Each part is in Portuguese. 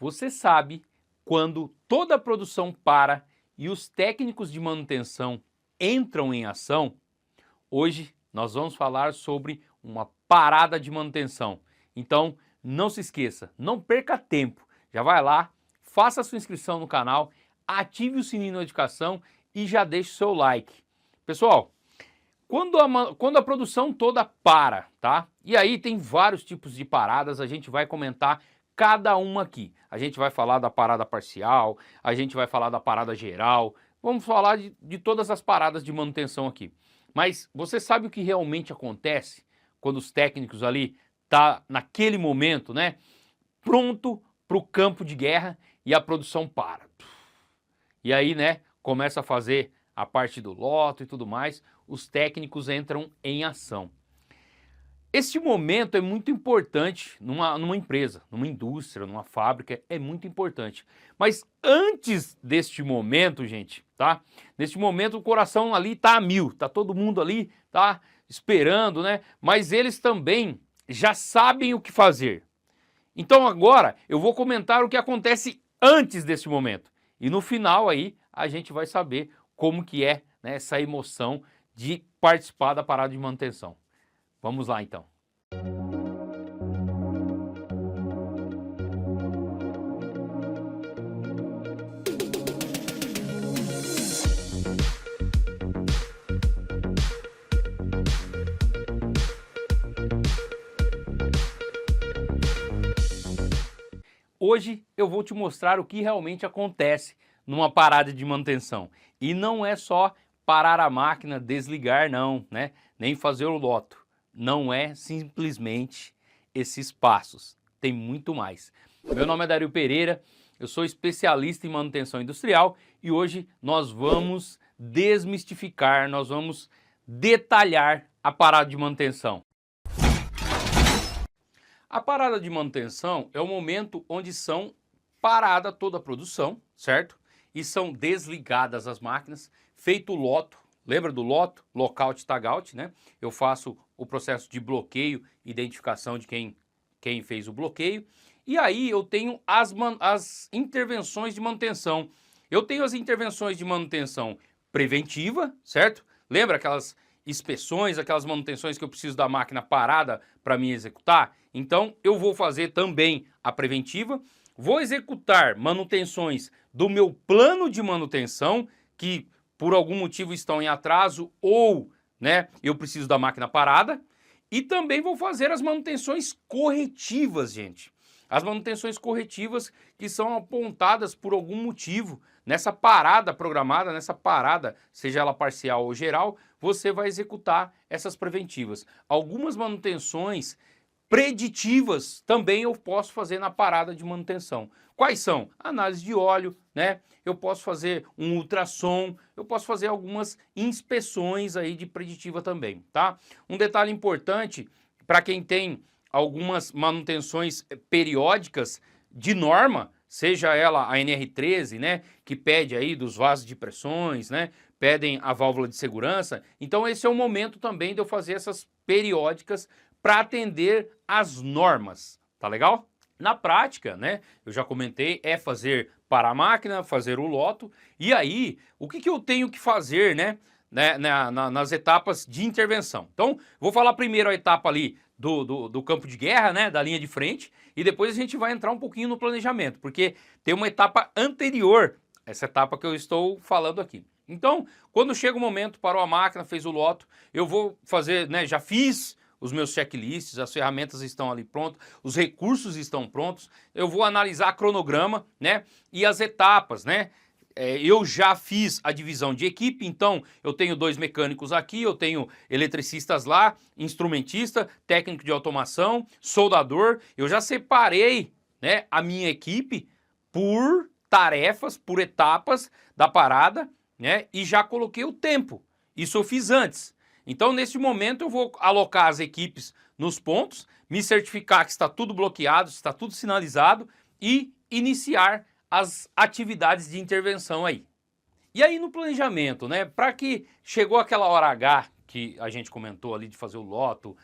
Você sabe quando toda a produção para e os técnicos de manutenção entram em ação? Hoje nós vamos falar sobre uma parada de manutenção. Então não se esqueça, não perca tempo. Já vai lá, faça a sua inscrição no canal, ative o sininho de notificação e já deixe o seu like. Pessoal, quando a produção toda para, tá? E aí tem vários tipos de paradas, a gente vai comentar cada uma aqui. A gente vai falar da parada parcial, a gente vai falar da parada geral, vamos falar de todas as paradas de manutenção aqui. Mas você sabe o que realmente acontece quando os técnicos ali tá naquele momento, né? Pronto para o campo de guerra e a produção para. E aí, né, começa a fazer a parte do loto e tudo mais, os técnicos entram em ação. Este momento é muito importante numa empresa, numa indústria, numa fábrica, é muito importante. Mas antes deste momento, gente, tá? Neste momento o coração ali tá a mil, tá todo mundo ali, tá esperando, né? Mas eles também já sabem o que fazer. Então agora eu vou comentar o que acontece antes deste momento. E no final aí a gente vai saber como que é, né, essa emoção de participar da parada de manutenção. Vamos lá então. Hoje eu vou te mostrar o que realmente acontece numa parada de manutenção. E não é só parar a máquina, desligar não, né? Nem fazer o loto. Não é simplesmente esses passos. Tem muito mais. Meu nome é Dario Pereira, eu sou especialista em manutenção industrial e hoje nós vamos desmistificar, nós vamos detalhar a parada de manutenção. A parada de manutenção é o momento onde são parada toda a produção, certo? E são desligadas as máquinas, feito o loto, lembra do loto? Lockout, tagout, né? Eu faço o processo de bloqueio, identificação de quem fez o bloqueio. E aí eu tenho as intervenções de manutenção. Eu tenho as intervenções de manutenção preventiva, certo? Lembra aquelas inspeções, aquelas manutenções que eu preciso da máquina parada para me executar? Então eu vou fazer também a preventiva, vou executar manutenções do meu plano de manutenção, que por algum motivo estão em atraso ou, né, eu preciso da máquina parada, e também vou fazer as manutenções corretivas, gente. As manutenções corretivas que são apontadas por algum motivo. Nessa parada programada, nessa parada, seja ela parcial ou geral, você vai executar essas preventivas. Algumas manutenções preditivas também eu posso fazer na parada de manutenção. Quais são? Análise de óleo, né? Eu posso fazer um ultrassom, eu posso fazer algumas inspeções aí de preditiva também, tá? Um detalhe importante para quem tem algumas manutenções periódicas de norma, seja ela a NR13, né, que pede aí dos vasos de pressões, né, pedem a válvula de segurança. Então esse é o momento também de eu fazer essas periódicas para atender às normas, tá legal? Na prática, né, eu já comentei, é fazer para a máquina, fazer o loto, e aí, o que eu tenho que fazer, né, nas etapas de intervenção? Então, vou falar primeiro a etapa ali do campo de guerra, né, da linha de frente, e depois a gente vai entrar um pouquinho no planejamento, porque tem uma etapa anterior, essa etapa que eu estou falando aqui. Então, quando chega o momento, parou a máquina, fez o loto, eu vou fazer, né, já fiz os meus checklists, as ferramentas estão ali prontas, os recursos estão prontos, eu vou analisar cronograma, né, e as etapas, né. Eu já fiz a divisão de equipe, então eu tenho 2 mecânicos aqui, eu tenho eletricistas lá, instrumentista, técnico de automação, soldador. Eu já separei, né, a minha equipe por tarefas, por etapas da parada, né, e já coloquei o tempo. Isso eu fiz antes. Então nesse momento eu vou alocar as equipes nos pontos, me certificar que está tudo bloqueado, está tudo sinalizado e iniciar as atividades de intervenção aí. E aí no planejamento, né, para que chegou aquela hora H que a gente comentou ali de fazer o loto,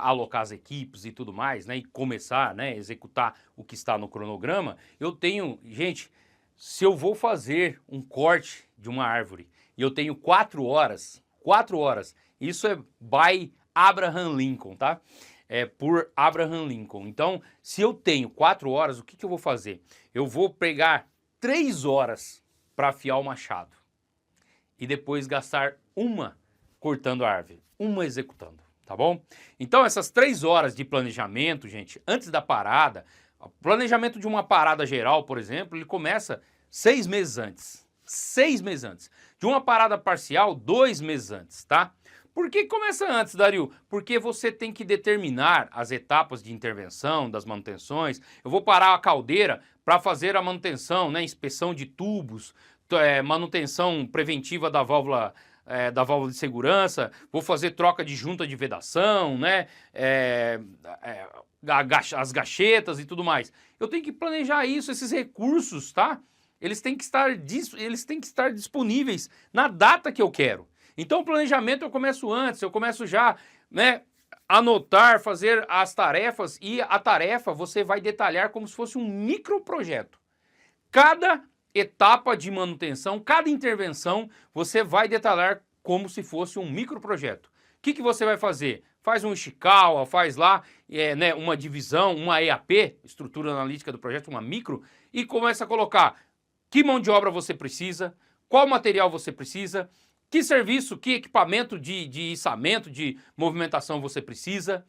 alocar as equipes e tudo mais, né? E começar, né? Executar o que está no cronograma, eu tenho, gente, se eu vou fazer um corte de uma árvore e eu tenho 4 horas, isso é by Abraham Lincoln, tá? É por Abraham Lincoln. Então, se eu tenho 4 horas, o que que eu vou fazer? Eu vou pegar 3 horas para afiar o machado e depois gastar uma cortando a árvore, uma executando, tá bom? Então, essas 3 horas de planejamento, gente, antes da parada, o planejamento de uma parada geral, por exemplo, ele começa 6 meses antes. 6 meses antes. De uma parada parcial, 2 meses antes, tá? Por que começa antes, Dario? Porque você tem que determinar as etapas de intervenção, das manutenções. Eu vou parar a caldeira para fazer a manutenção, né? Inspeção de tubos, manutenção preventiva da válvula de segurança, vou fazer troca de junta de vedação, né? As gachetas e tudo mais. Eu tenho que planejar isso, esses recursos, tá? Eles têm que estar disponíveis na data que eu quero. Então o planejamento eu começo antes, eu começo já, né? Anotar, fazer as tarefas e a tarefa você vai detalhar como se fosse um microprojeto. Cada etapa de manutenção, cada intervenção, você vai detalhar como se fosse um microprojeto. O que você vai fazer? Faz um Ishikawa, faz lá né, uma divisão, uma EAP, estrutura analítica do projeto, uma micro, e começa a colocar que mão de obra você precisa, qual material você precisa, que serviço, que equipamento de içamento, de movimentação você precisa,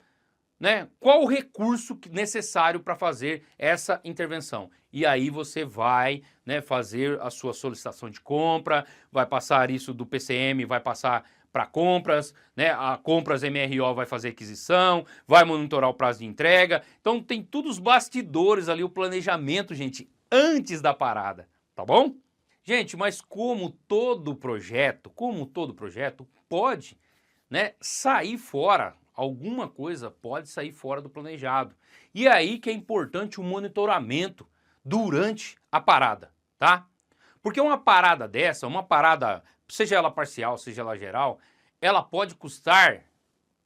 né? Qual o recurso necessário para fazer essa intervenção? E aí você vai, né, fazer a sua solicitação de compra, vai passar isso do PCM, vai passar para compras, né? A compras MRO vai fazer aquisição, vai monitorar o prazo de entrega. Então tem tudo os bastidores ali, o planejamento, gente, antes da parada, tá bom? Gente, mas como todo projeto pode, né, sair fora. Alguma coisa pode sair fora do planejado. E é aí que é importante o monitoramento durante a parada, tá? Porque uma parada dessa, uma parada, seja ela parcial, seja ela geral, ela pode custar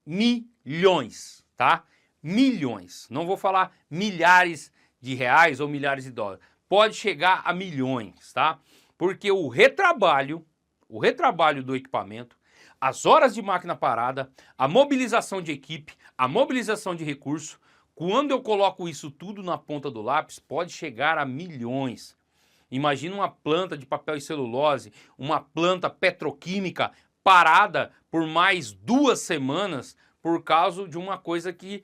milhões, tá? Milhões. Não vou falar milhares de reais ou milhares de dólares. Pode chegar a milhões, tá? Porque o retrabalho do equipamento, as horas de máquina parada, a mobilização de equipe, a mobilização de recurso, quando eu coloco isso tudo na ponta do lápis, pode chegar a milhões. Imagina uma planta de papel e celulose, uma planta petroquímica parada por mais 2 semanas por causa de uma coisa que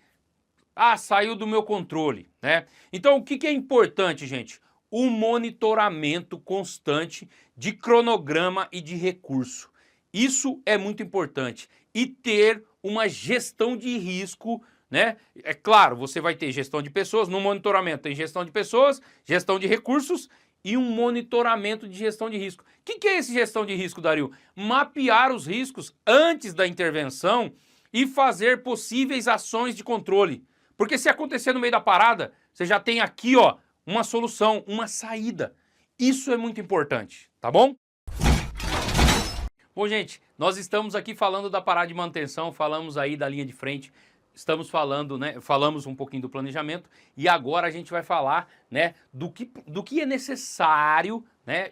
saiu do meu controle, né? Então o que é importante, gente? O monitoramento constante de cronograma e de recurso. Isso é muito importante. E ter uma gestão de risco, né? É claro, você vai ter gestão de pessoas, no monitoramento tem gestão de pessoas, gestão de recursos e um monitoramento de gestão de risco. O que é esse gestão de risco, Dario? Mapear os riscos antes da intervenção e fazer possíveis ações de controle. Porque se acontecer no meio da parada, você já tem aqui, ó, uma solução, uma saída. Isso é muito importante, tá bom? Bom, gente, nós estamos aqui falando da parada de manutenção, falamos aí da linha de frente, estamos falando, né, falamos um pouquinho do planejamento e agora a gente vai falar, né, do que é necessário, né,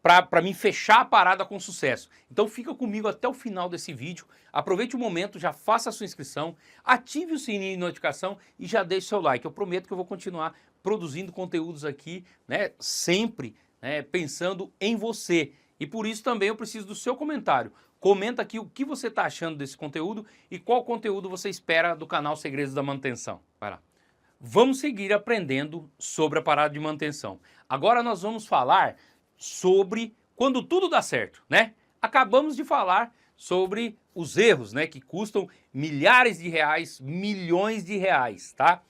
para mim fechar a parada com sucesso. Então fica comigo até o final desse vídeo, aproveite o momento, já faça a sua inscrição, ative o sininho de notificação e já deixe seu like. Eu prometo que eu vou continuar produzindo conteúdos aqui, né, sempre, né, pensando em você. E por isso também eu preciso do seu comentário. Comenta aqui o que você está achando desse conteúdo e qual conteúdo você espera do canal Segredos da Manutenção. Vai lá. Vamos seguir aprendendo sobre a parada de manutenção. Agora nós vamos falar sobre quando tudo dá certo, né? Acabamos de falar sobre os erros, né, que custam milhares de reais, milhões de reais, tá?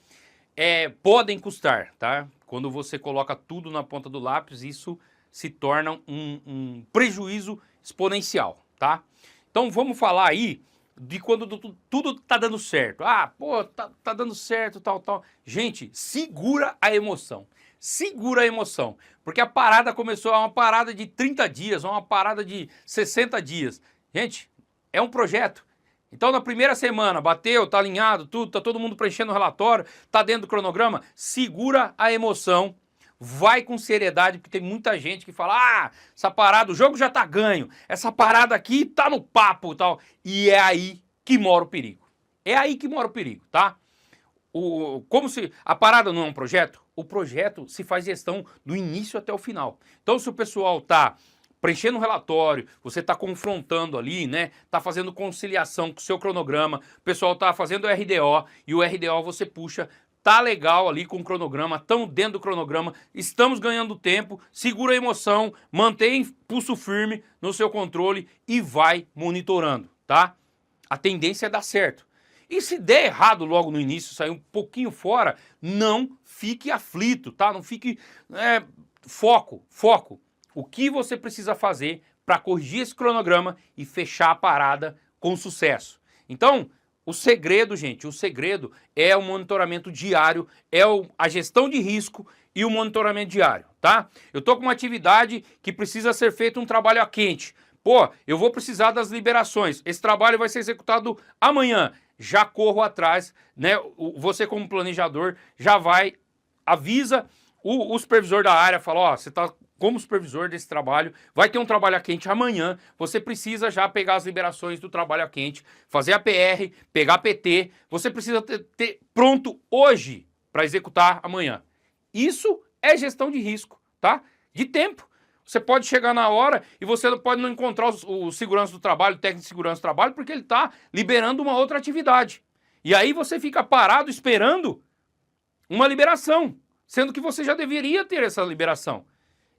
Podem custar, tá? Quando você coloca tudo na ponta do lápis, isso se torna um prejuízo exponencial, tá? Então vamos falar aí de quando tudo tá dando certo. Pô, tá dando certo, tal. Gente, segura a emoção. Segura a emoção, porque a parada começou, uma parada de 30 dias, uma parada de 60 dias. Gente, é um projeto. Então, na primeira semana, bateu, tá alinhado, tudo, tá todo mundo preenchendo o relatório, tá dentro do cronograma, segura a emoção, vai com seriedade, porque tem muita gente que fala, ah, essa parada, o jogo já tá ganho, essa parada aqui tá no papo e tal. E é aí que mora o perigo. É aí que mora o perigo, tá? Como se a parada não é um projeto, o projeto se faz gestão do início até o final. Então, se o pessoal tá preenchendo um relatório, você está confrontando ali, né? Está fazendo conciliação com o seu cronograma, o pessoal está fazendo o RDO, e o RDO você puxa, tá legal ali com o cronograma, estão dentro do cronograma, estamos ganhando tempo, segura a emoção, mantém pulso firme no seu controle e vai monitorando, tá? A tendência é dar certo. E se der errado logo no início, sair um pouquinho fora, não fique aflito, tá? Não fique... foco. O que você precisa fazer para corrigir esse cronograma e fechar a parada com sucesso. Então, o segredo, gente, o segredo é o monitoramento diário, é a gestão de risco e o monitoramento diário, tá? Eu tô com uma atividade que precisa ser feito um trabalho a quente. Pô, eu vou precisar das liberações. Esse trabalho vai ser executado amanhã. Já corro atrás, né? Você como planejador já vai, avisa o supervisor da área, fala, ó, você tá como supervisor desse trabalho, vai ter um trabalho a quente amanhã, você precisa já pegar as liberações do trabalho a quente, fazer a PR, pegar a PT, você precisa ter pronto hoje para executar amanhã. Isso é gestão de risco, tá? De tempo. Você pode chegar na hora e você pode não encontrar o segurança do trabalho, o técnico de segurança do trabalho, porque ele está liberando uma outra atividade. E aí você fica parado esperando uma liberação, sendo que você já deveria ter essa liberação.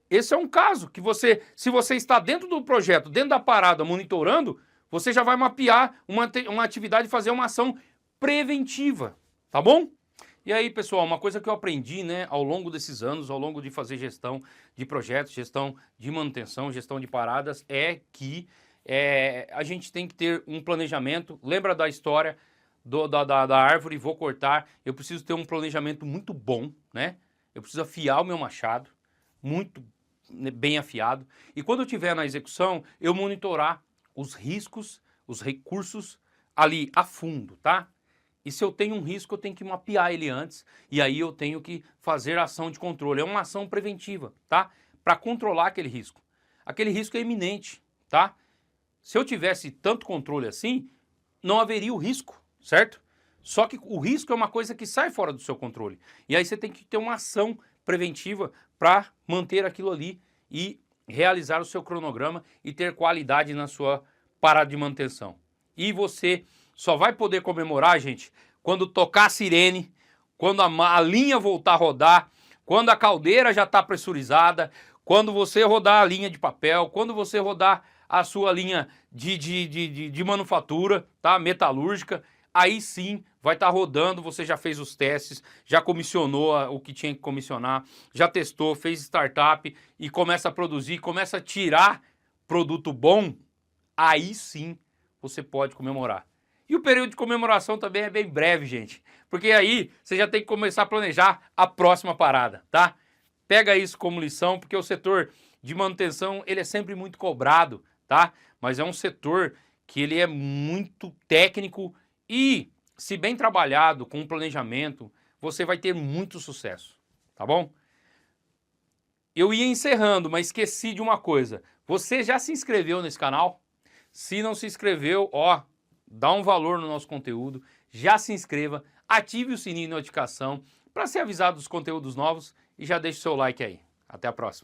Esse é um caso que você, se você está dentro do projeto, dentro da parada, monitorando, você já vai mapear uma atividade e fazer uma ação preventiva, tá bom? E aí, pessoal, uma coisa que eu aprendi, né, ao longo desses anos, ao longo de fazer gestão de projetos, gestão de manutenção, gestão de paradas, é que a gente tem que ter um planejamento. Lembra da história da árvore, vou cortar, eu preciso ter um planejamento muito bom, né? Eu preciso afiar o meu machado, muito bem afiado. E quando eu estiver na execução, eu monitorar os riscos, os recursos ali a fundo, tá? E se eu tenho um risco, eu tenho que mapear ele antes, e aí eu tenho que fazer ação de controle. É uma ação preventiva, tá? Para controlar aquele risco. Aquele risco é iminente, tá? Se eu tivesse tanto controle assim, não haveria o risco, certo? Só que o risco é uma coisa que sai fora do seu controle. E aí você tem que ter uma ação preventiva para manter aquilo ali e realizar o seu cronograma e ter qualidade na sua parada de manutenção. E você só vai poder comemorar, gente, quando tocar a sirene, quando a linha voltar a rodar, quando a caldeira já está pressurizada, quando você rodar a linha de papel, quando você rodar a sua linha de manufatura, tá? Metalúrgica, aí sim vai estar rodando, você já fez os testes, já comissionou o que tinha que comissionar, já testou, fez startup e começa a produzir, começa a tirar produto bom, aí sim você pode comemorar. E o período de comemoração também é bem breve, gente, porque aí você já tem que começar a planejar a próxima parada, tá? Pega isso como lição, porque o setor de manutenção, ele é sempre muito cobrado, tá? Mas é um setor que ele é muito técnico e, se bem trabalhado com um planejamento, você vai ter muito sucesso, tá bom? Eu ia encerrando, mas esqueci de uma coisa. Você já se inscreveu nesse canal? Se não se inscreveu, ó, dá um valor no nosso conteúdo, já se inscreva, ative o sininho de notificação para ser avisado dos conteúdos novos e já deixe o seu like aí. Até a próxima.